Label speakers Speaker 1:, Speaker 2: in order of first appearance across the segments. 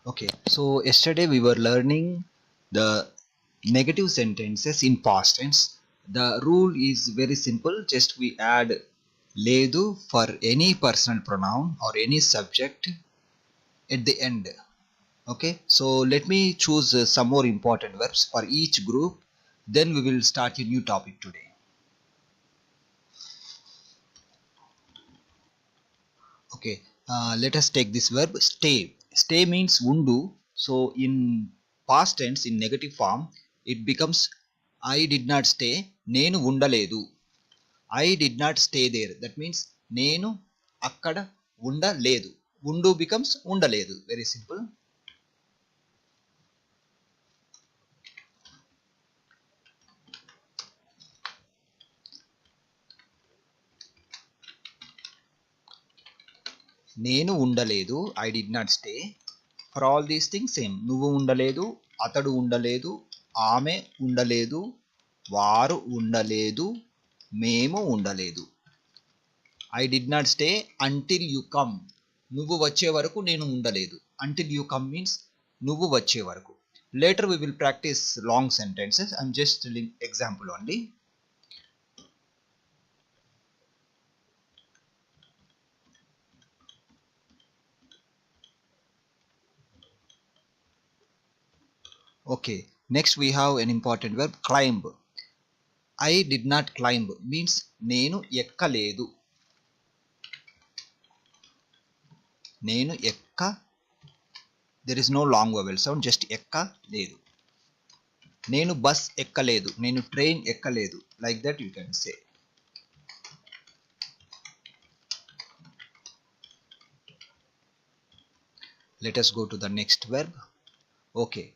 Speaker 1: Okay, so yesterday we were learning the negative sentences in past tense. The rule is very simple, just we add ledu for any personal pronoun or any subject at the end. Okay, so let me choose some more important verbs for each group, then we will start a new topic today. Okay, let us take this verb stay. Stay means undu. So in past tense, in negative form, it becomes I did not stay. Nenu undaledu. I did not stay there. That means nenu akkada undaledu. Undu becomes undaledu. Very simple. నేను ఉండలేదు. I did not stay. For all these things same. నువ్వు ఉండలేదు, అతడు ఉండలేదు, ఆమె ఉండలేదు, వారు ఉండలేదు, మేము ఉండలేదు. I did not stay until you come. నువ్వు వచ్చే వరకు నేను ఉండలేదు. Until you come means నువ్వు వచ్చే వరకు. Later we will practice long sentences. I'm just telling example only. Okay, next we have an important verb climb. I did not climb means నేను ఎక్కలేదు. నేను there is no long vowel sound, just ఎక్కలేదు. నేను bus ఎక్కలేదు, నేను train ఎక్కలేదు, like that you can say. Let us go to the next verb. Okay,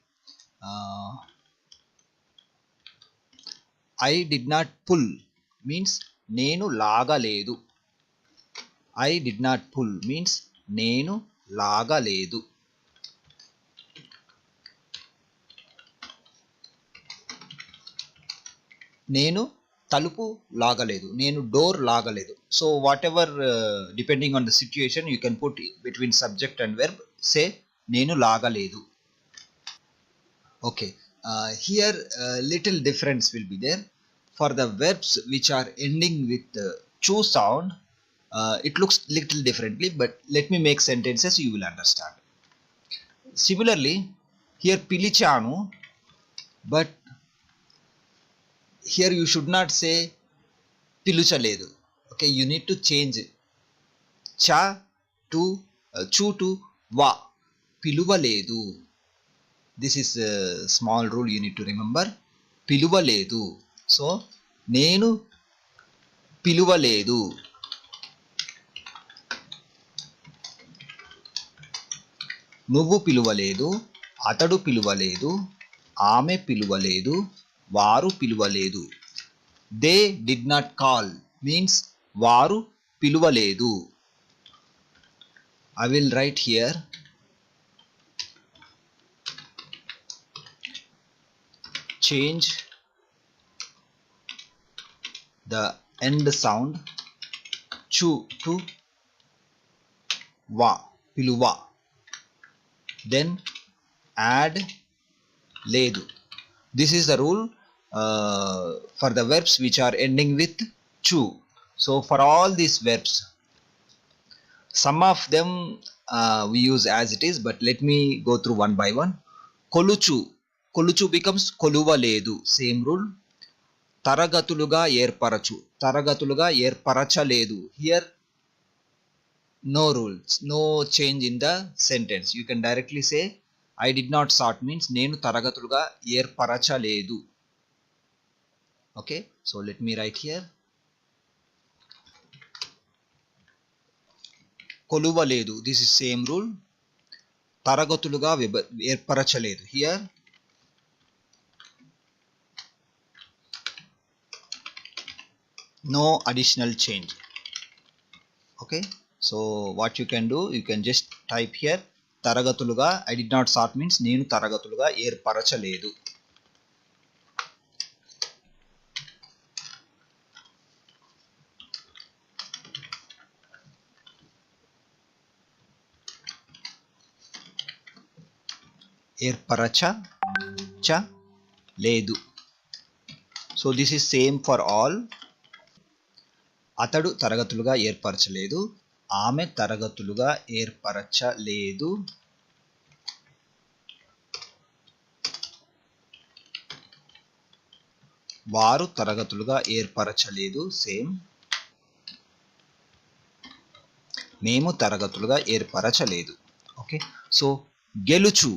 Speaker 1: I did not pull means నేను లాగలేదు. I did not pull means నేను లాగలేదు. నేను తలుపు లాగలేదు, నేను డోర్ లాగలేదు. So whatever depending on the situation you can put between subject and verb. Say నేను లాగలేదు. Okay, here little difference will be there. For the verbs which are ending with chu sound, it looks little differently, but let me make sentences, you will understand. Similarly, here pilichanu, but here you should not say piluchaledu. Okay, you need to change cha to chu to va. Piluvaledu. This is a small rule you need to remember. Piluvaledu. So నేను పిలువలేదు. నువ్వు పిలువలేదు, అతడు పిలువలేదు, ఆమె పిలువలేదు, వారు పిలువలేదు. They did not call means వారు పిలువలేదు. I will write here change the end sound chu to va, piluva. Then add ledu. This is the rule for the verbs which are ending with chu. So for all these verbs, some of them we use as it is, but let me go through one by one. Koluchu. Koluchu becomes koluvaledu. Same rule. తరగతులుగా ఏర్పరచు, తరగతులుగా ఏర్పరచలేదు. Here no rules, no change in the sentence. You can directly say I did not sort means నేను తరగతులుగా ఏర్పరచలేదు. Okay, so let me write here కొలువలేదు. This is same rule. తరగతులుగా ఏర్పరచలేదు. Here no additional change. Okay, so what you can do, you can just type here తరగతులుగా. I did not sort means నేను తరగతులుగా ఏర్పరచలేదు. ఏర్పరచలేదు. So this is same for all. అతడు తరగతులుగా ఏర్పరచలేదు, ఆమె తరగతులుగా ఏర్పరచలేదు, వారు తరగతులుగా ఏర్పరచలేదు, సేమ్. మేము తరగతులుగా ఏర్పరచలేదు. ఓకే, సో గెలుచు,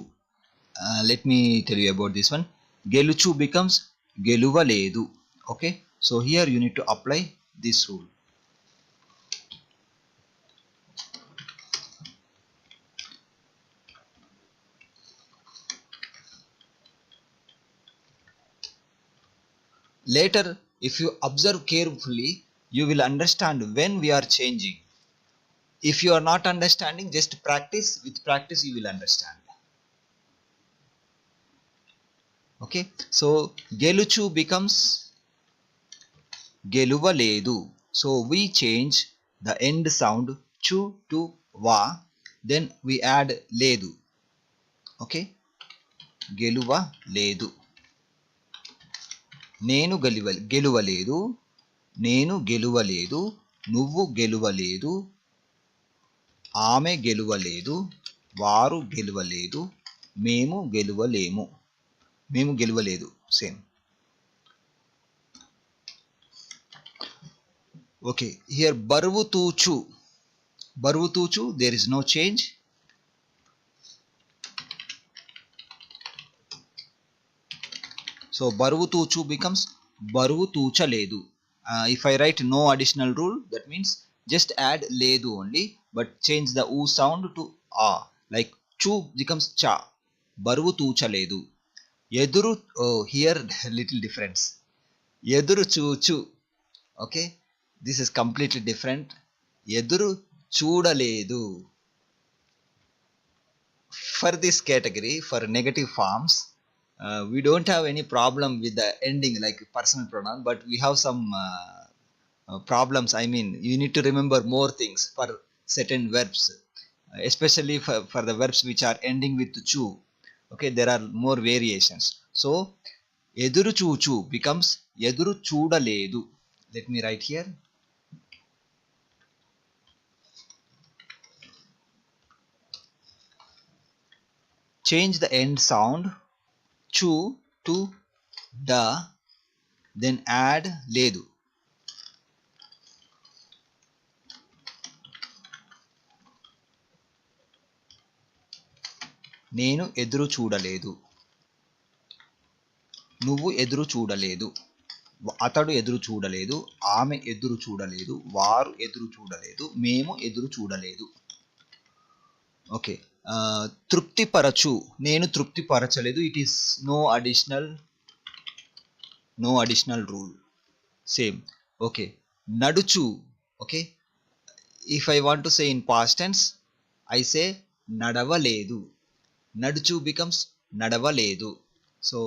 Speaker 1: let me tell you about this one. గెలుచు బికమ్స్ గెలువలేదు. Okay, so here you need to apply this rule. Later, if you observe carefully, you will understand when we are changing. If you are not understanding, just practice. With practice, you will understand. Okay, so geluchu becomes geluvaledu. So we change the end sound chu to va, then we add ledu. Okay, geluvaledu. నేను గెలువలేదు, నేను గెలువలేదు, నువ్వు గెలువలేదు, ఆమె గెలువలేదు, వారు గెలువలేదు, మేము గెలువలేము, మేము గెలువలేదు, same. Okay, here బరువు తూచు, బరువు తూచు, there is no change. So బరువు తూచు becomes బరువు తూచలేదు. If I write no additional rule, that means just add లేదు only, but change the u sound to a. Like chu becomes cha. బరువు తూచలేదు. ఎదురు, here little difference. ఎదురు చూచు. Okay, this is completely different. ఎదురు చూడలేదు. For this category, for negative forms, we don't have any problem with the ending like personal pronoun, but we have some problems. I mean, you need to remember more things for certain verbs, especially for the verbs which are ending with chu. Okay, there are more variations. So eduru chuchu becomes eduru chudaledu. Let me write here. Change the end sound chu to da, then add ledu. నేను ఎదురు చూడలేదు, నువ్వు ఎదురు చూడలేదు, అతడు ఎదురు చూడలేదు, ఆమె ఎదురు చూడలేదు, వారు ఎదురు చూడలేదు, మేము ఎదురు చూడలేదు. ఓకే, తృప్తిపరచు, నేను తృప్తిపరచలేదు. It is no additional rule, same. Okay, నడుచు. Okay, if I want to say in past tense, I say నడవలేదు. నడుచు becomes నడవలేదు. So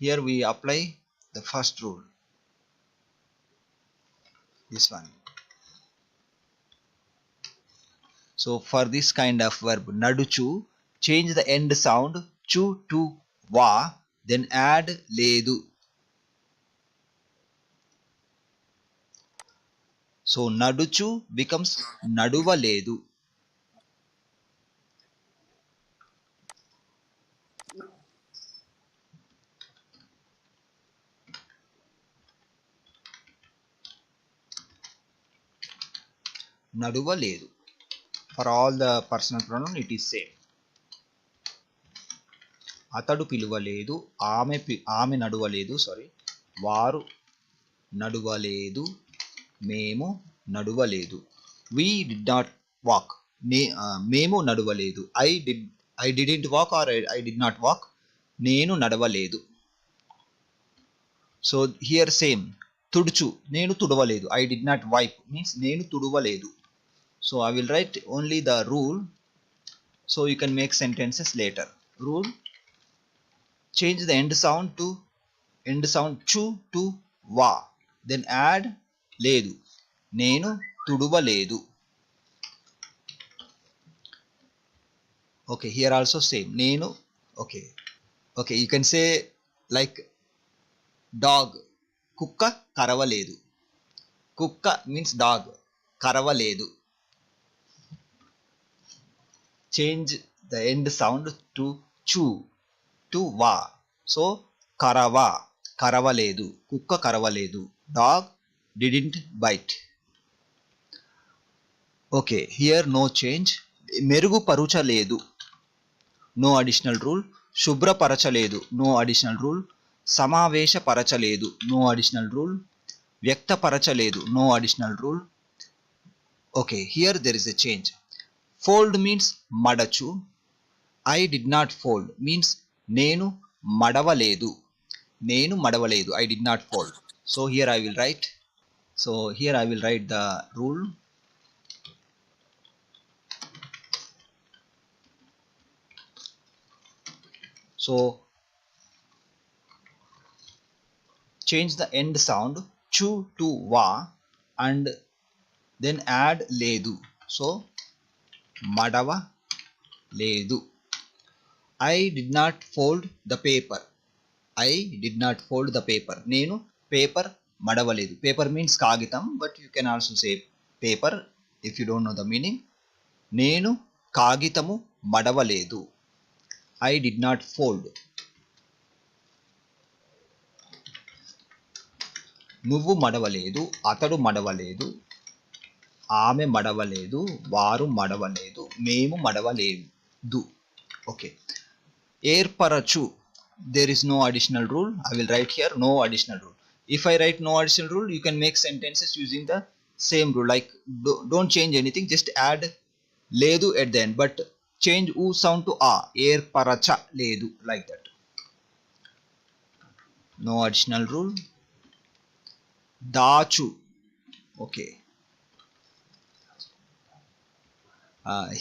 Speaker 1: here we apply the first rule, this one. So for this kind of verb naduchu, change the end sound chu to va, then add ledu. So naduchu becomes naduvaledu. నడువలేదు. For all the personal pronoun it is same. అతడు పిలువలేదు, ఆమె నడువలేదు, sorry, వారు నడువలేదు, మేము నడువలేదు. We did not walk. మేము నడువలేదు. I didn't walk or I did not walk. నేను నడవలేదు. So here same. తుడుచు, నేను తుడవలేదు. I did not wipe means నేను తుడవలేదు. So I will write only the rule, so you can make sentences later. Rule, change the end sound chu to va, then add ledu. నేను తుడవలేదు. Okay, here also same. నేను Okay, you can say like dog, కుక్క కరవలేదు. కుక్క means dog, కరవలేదు. Change the end sound to chu, to va. So karava, karavaledu, kukka karavaledu, dog didn't bite. Okay, here no change. మెరుగు పరుచలేదు, no additional rule. శుభ్రపరచలేదు, no additional rule. సమావేశపరచలేదు, no additional rule. వ్యక్తపరచలేదు, no additional rule. Okay, here there is a change. Fold means మడచు. I did not fold means నేను మడవలేదు. నేను మడవలేదు, I did not fold. So here I will write. So here I will write the rule. So change the end sound chu to va and then add ledu. So madava ledu. I did not fold the paper. I did not fold the paper. Nenu paper madavaledu. Paper means kagitam, but you can also say paper if you don't know the meaning. Nenu kagitamu madavaledu. I did not fold. నువ్వు మడవలేదు, అతడు మడవలేదు, ఆమె మడవలేదు, వారు మడవలేదు, మేము మడవలేదు. Okay. ఏర్పరచు, there is no additional rule. I will write here no additional rule. If I write no additional rule, you can make sentences using the same rule. Like don't change anything, just add ledu at the end, but change u sound to a. ఏర్పరచ లేదు, like that. No additional rule. దాచు. Okay,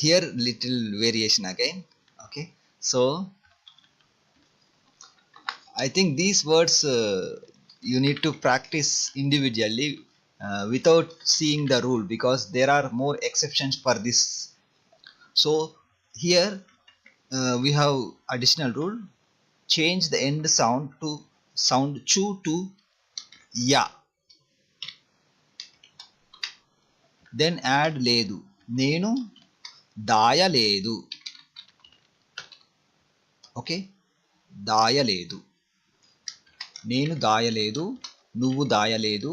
Speaker 1: here little variation again. Okay, so I think these words you need to practice individually without seeing the rule, because there are more exceptions for this. So here we have additional rule. Change the end sound to sound chu to ya. Then add లేదు. నేను దాయలేదు. Okay, దాయలేదు. నేను దాయలేదు, నువ్వు దాయలేదు,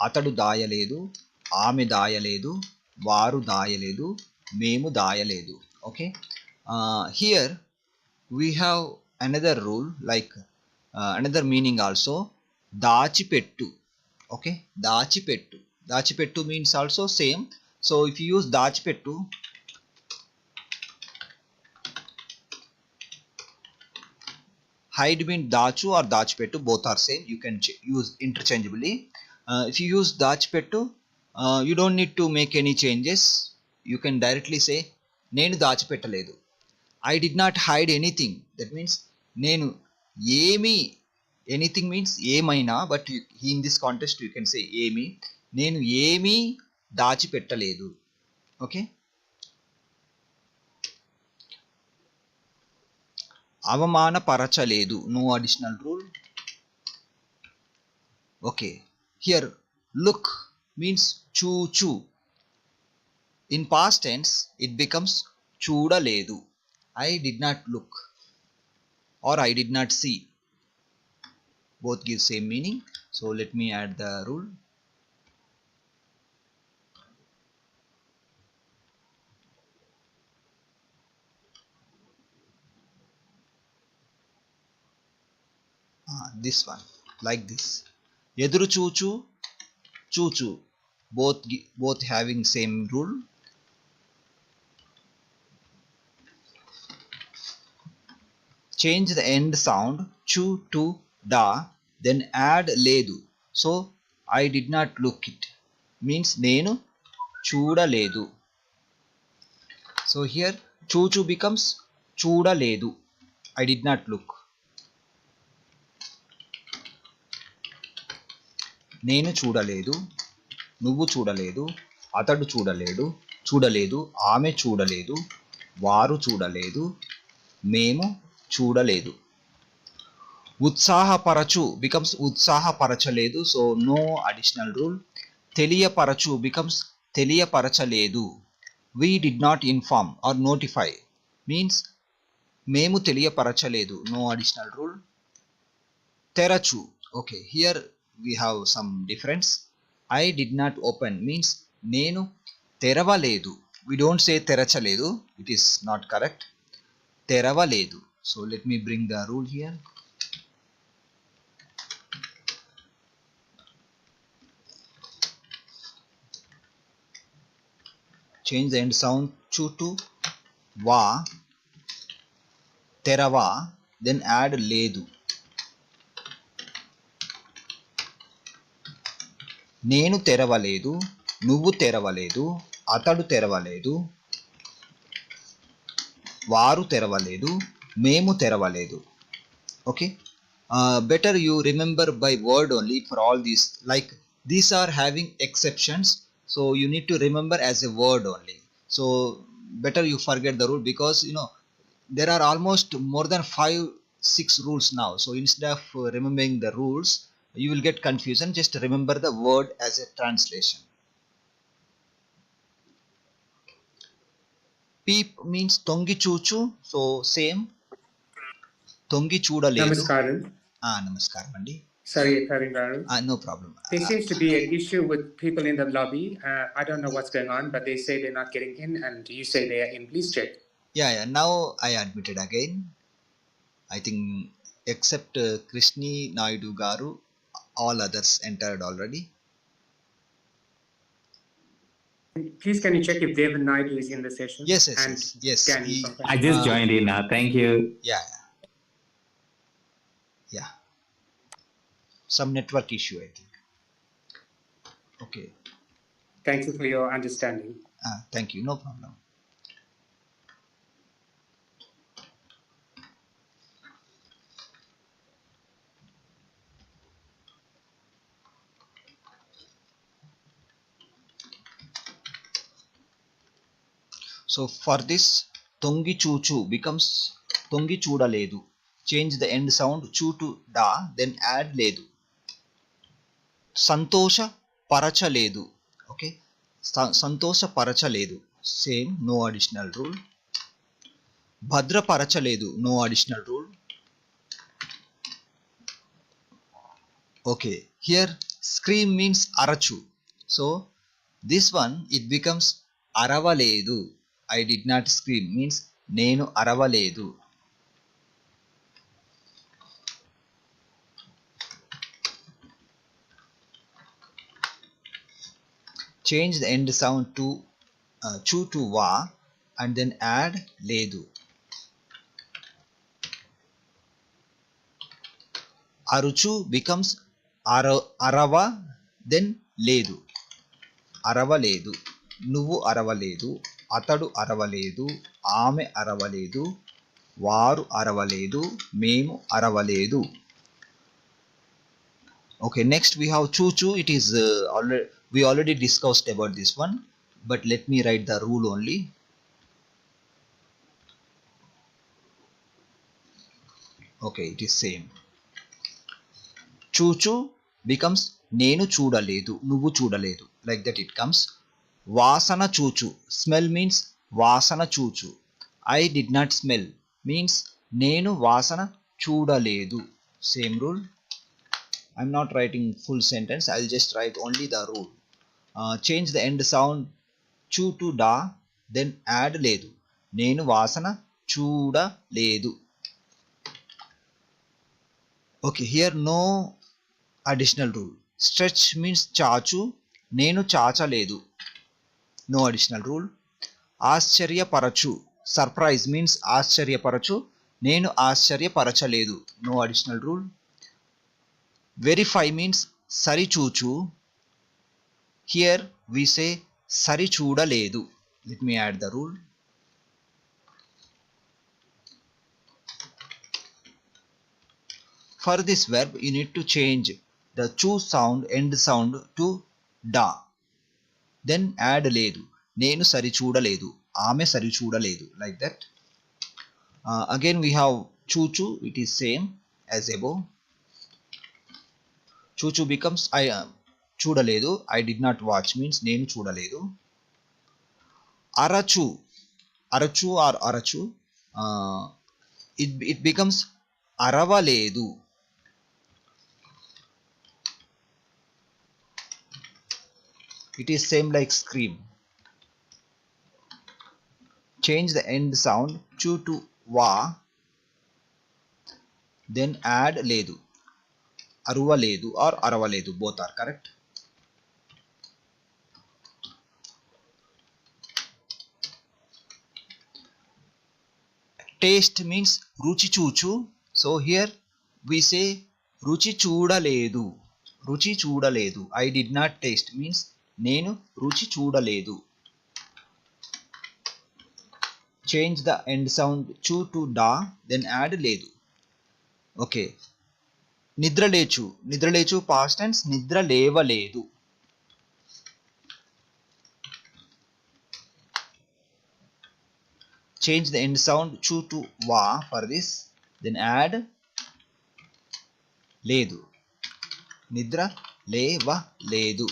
Speaker 1: అతడు దాయలేదు, ఆమె దాయలేదు, వారు దాయలేదు, మేము దాయలేదు. Okay, here we have another rule, like another meaning also. దాచిపెట్టు. ఓకే, దాచిపెట్టు. దాచిపెట్టు means also same. So if you use దాచిపెట్టు, hide means dachu or dachipettu, both are same. You can use interchangeably. If you use dachipettu, you don't need to make any changes. You can directly say nenu dachipetaledu. I did not hide anything. That means nenu emi. Anything means emaina, but in this context you can say emi. Nenu emi dachipetaledu. Okay, అవమానపరచలేదు, no additional rule. Okay, here look means చూచు. In past tense it becomes చూడలేదు. I did not look or I did not see. Both give same meaning. So let me add the rule. This one, like this. ఎదురు చూచు, చూచు, both having same rule. Change the end sound chu to da, then add లేదు. So I did not look it means నేను చూడలేదు. So here చూచు becomes చూడలేదు. I did not look. నేను చూడలేదు, నువ్వు చూడలేదు, అతడు చూడలేదు, ఆమె చూడలేదు, వారు చూడలేదు, మేము చూడలేదు. ఉత్సాహపరచు becomes ఉత్సాహపరచలేదు, so no additional rule. తెలియపరచు becomes తెలియపరచలేదు. We did not inform or notify means మేము తెలియపరచలేదు, no additional rule. తెరచు, okay, here we have some difference. I did not open means నేను తెరవలేదు. We don't say తెరచలేదు, it is not correct. తెరవలేదు. So let me bring the rule here. Change the end sound chu to va, terava, then add ledu. నేను తెరవలేదు, నువ్వు తెరవలేదు, అతడు తెరవలేదు, వారు తెరవలేదు, మేము తెరవలేదు. Okay, better you remember by word only for all these, like these are having exceptions, so you need to remember as a word only. So better you forget the rule, because there are almost more than 5-6 rules now, so instead of remembering the rules you will get confusion. Just remember the word as a translation. Peep means tongi chuchu, so same. Tongi chudaledu.
Speaker 2: Namaskaram.
Speaker 1: Namaskaram andi.
Speaker 2: Sorry, Karingaru.
Speaker 1: No problem.
Speaker 2: There seems to be an issue with people in the lobby. I don't know what's going on, but they say they're not getting in, and you say they are in. Please check.
Speaker 1: Yeah. Now I admitted again. I think except Krishni Naidu Garu, all others entered already.
Speaker 2: Please can you check if Devan Naidu is in the session?
Speaker 1: Yes.
Speaker 2: I
Speaker 3: just joined in now. Thank you.
Speaker 1: Yeah. Some network issue, I think. Okay.
Speaker 2: Thank you for your understanding.
Speaker 1: Thank you. No problem. So for this, tongi chuchu becomes tongi chudaledu. Change the end sound chu to da, then add ledu. Santosha parachaledu. Okay, santosha parachaledu, same, no additional rule. Bhadra parachaledu, no additional rule. Okay, here scream means arachu, so this one it becomes aravaledu. I did not scream means nenu aravaledu. Change the end sound to chu to va, and then add ledu. Aruchu becomes arava, then ledu. అరవలేదు, నువ్వు అరవలేదు, అతడు అరవలేదు, ఆమె అరవలేదు, వారు అరవలేదు, మేము అరవలేదు. Okay, next we have chuchu. It is we already discussed about this one, but let me write the rule only. Okay, it is same. Chuchu becomes నేను చూడలేదు, నువ్వు చూడలేదు, like that it comes. వాసన చూచు, smell means వాసన చూచు. I did not smell means నేను వాసన చూడలేదు, same rule. I'm not writing full sentence, I'll just write only the rule. Change the end sound chu to da, then add ledu. నేను వాసన చూడలేదు. Okay, here no additional rule. Stretch means చాచు, నేను చాచలేదు, no additional rule. ఆశ్చర్యపరచు, surprise means ఆశ్చర్యపరచు, నేను ఆశ్చర్యపరచలేదు, no additional rule. Verify means సరిచూచు, here we say సరిచూడలేదు. Let me add the rule. For this verb you need to change the chu sound end sound to da, then add ledu. నేను సరిచూడలేదు, ఆమె సరిచూడలేదు, like that. Again we have చూచు, it is same as above. చూచు becomes I చూడలేదు. I did not watch means నేను చూడలేదు. అరచు, అరచు or అరచు, it becomes అరవలేదు. It is same like scream. Change the end sound chu to wa, then add లేదు. అరువలేదు or అరవలేదు, both are correct. Taste means రుచి చూచు. So here we say రుచి చూడలేదు. రుచి చూడలేదు. I did not taste means నేను రుచి చూడలేదు. Change the end sound chu to da, then add లేదు. Okay. నిద్రలేచు, నిద్రలేచు past tense, నిద్ర లేవలేదు. Change the end sound chu to wa for this, then add లేదు. నిద్ర లేవలేదు.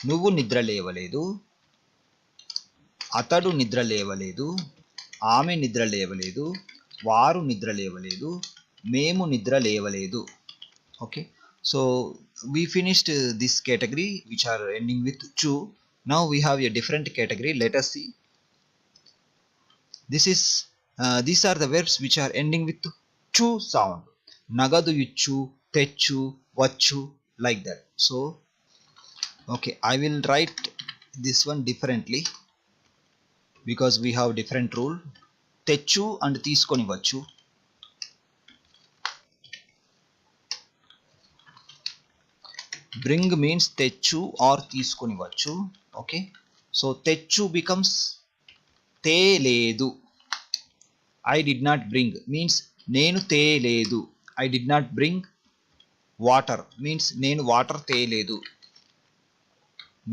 Speaker 1: నువ్వు నిద్ర లేవలేదు. అతడు నిద్ర లేవలేదు. ఆమె నిద్ర లేవలేదు. వారు నిద్ర లేవలేదు. మేము నిద్ర లేవలేదు. Okay, so we finished this category which are ending with chu. Now we have a different category. Let us see. These are the verbs which are ending with chu sound. Nagadu ichu, techu, vachu, like that. So okay, I will write this one differently because we have different rule. Techu and తీసుకొని వచ్చు. Bring means తెచ్చు or తీసుకొని వచ్చు. Okay, so తెచ్చు becomes తేలేదు. I did not bring means నేను తేలేదు. I did not bring water means నేను వాటర్ తేలేదు.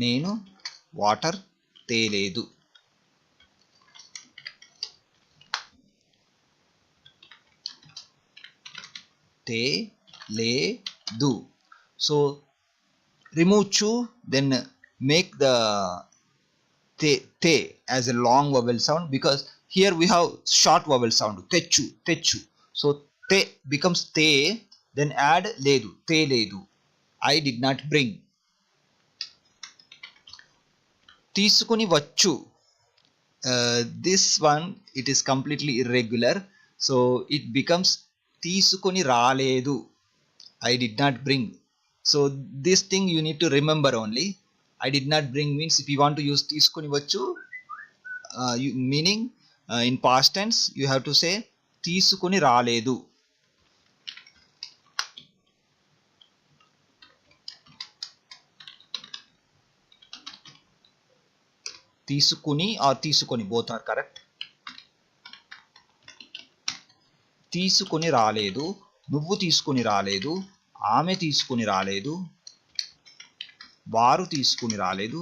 Speaker 1: నేను వాటర్ తేలేదు. తేలేదు. So remove chu, then make the te as a long vowel sound because here we have short vowel sound techu, techu. So te becomes te, then add ledu, te ledu. I did not bring. తీసుకొని వచ్చు. This one it is completely irregular, so it becomes తీసుకొని రాలేదు. I did not bring. So this thing you need to remember only. I did not bring means if you want to use తీసుకొని వచ్చు, meaning in past tense you have to say తీసుకొని రాలేదు. తీసుకుని or తీసుకొని, both are correct. తీసుకొని రాలేదు. నువ్వు తీసుకొని రాలేదు. ఆమె తీసుకొని రాలేదు. వారు తీసుకొని రాలేదు.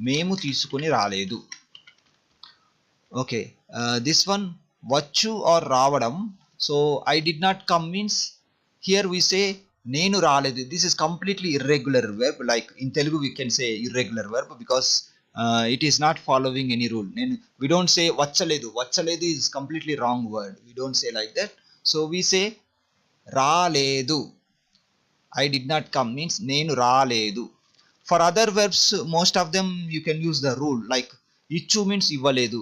Speaker 1: మేము తీసుకొని రాలేదు. Okay, this one వచ్చు or రావడం. So I did not come means here we say నేను రాలేదు. This is completely irregular verb. Like in Telugu we can say irregular verb because it is not following any rule. We don't say వచ్చలేదు. వచ్చలేదు is completely wrong word. We don't say like that. So we say రాలేదు. I did not come means నేను రాలేదు. For other verbs most of them you can use the rule like ఇచ్చు means ఇవ్వలేదు.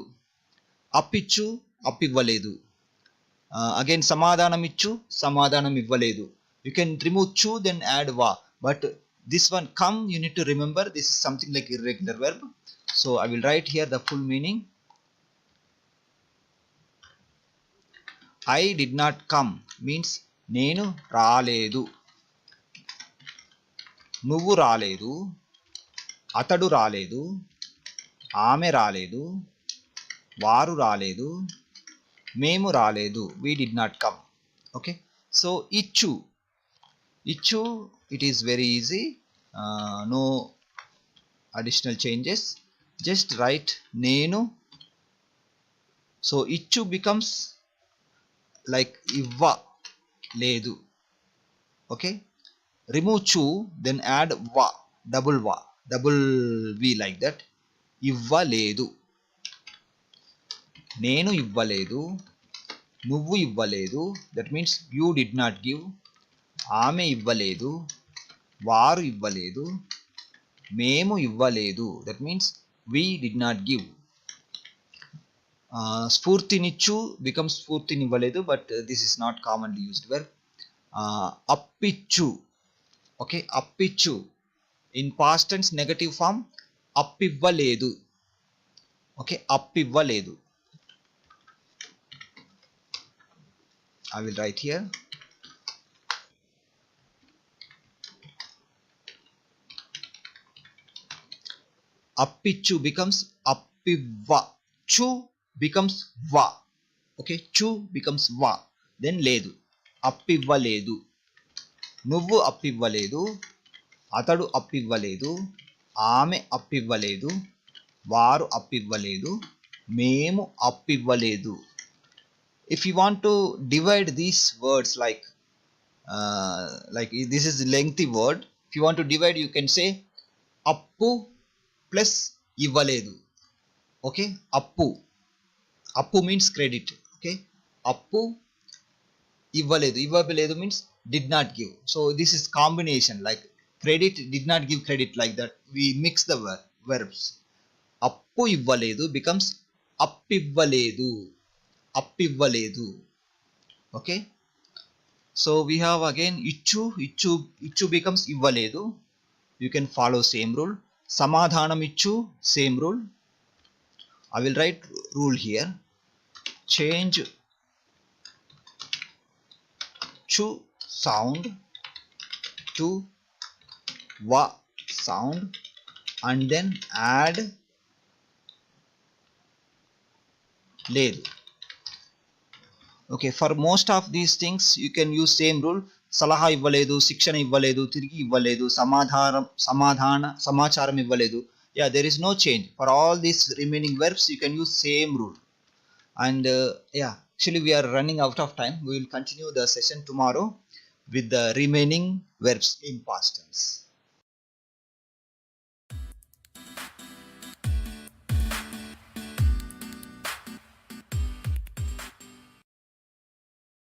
Speaker 1: అప్పిచ్చు అప్పివ్వలేదు. Again సమాధానం ఇచ్చు సమాధానం ఇవ్వలేదు. You can remove chu then add va, but this one come you need to remember this is something like irregular verb. So I will write here the full meaning. I did not come means నేను రాలేదు. నువ్వు రాలేదు. అతడు రాలేదు. ఆమె రాలేదు. వారు రాలేదు. మేము రాలేదు. We did not come. Okay, so ఇచ్చు. ఇచ్చు it is very easy. No additional changes. Just write నేను. So ఇచ్చు becomes like ఇవ్వలేదు. Okay, remove చు, then add double v like that. ఇవ్వలేదు, నేను ఇవ్వలేదు, నువ్వు ఇవ్వలేదు, that means you did not give. ఆమె ఇవ్వలేదు, వారు ఇవ్వలేదు, మేము ఇవ్వలేదు, that means we did not give. స్ఫూర్తినిచ్చు becomes స్ఫూర్తినివ్వలేదు, but this is not commonly used verb. అప్పిచ్చు, okay, అప్పిచ్చు in past tense negative form, అప్పివ్వలేదు. Okay, అప్పివ్వలేదు. I will write here. Appichu becomes appivva. Chu becomes va. Okay, chu becomes va. Then ledu. Appivvaledu. నువ్వు అప్పివ్వలేదు, అతడు అప్పివ్వలేదు, ఆమె అప్పివ్వలేదు, వారు అప్పివ్వలేదు, మేము అప్పివ్వలేదు. If you want to divide these words like this is a lengthy word, if you want to divide, you can say appu plus ఇవ్వలేదు. Okay, appu means credit. Okay, appu ఇవ్వలేదు means did not give. So this is combination, like credit, did not give credit, like that we mix the verbs. Appu ఇవ్వలేదు becomes అప్పివ్వలేదు. Okay, so we have again ఇచ్చు becomes ఇవ్వలేదు. You can follow same rule. సమాధానం ఇచ్చు, same rule. I will write rule here. Change chu sound to va sound and then add లేదు. Okay, for most of these things you can use same rule. సలహా ఇవ్వలేదు, శిక్షణ ఇవ్వలేదు, తిరిగి ఇవ్వలేదు, సమాచారం ఇవ్వలేదు. Yeah, there is no change. For all these remaining verbs you can use same rule. And yeah, actually we are running out of time. We will continue the session tomorrow with the remaining verbs in past tense.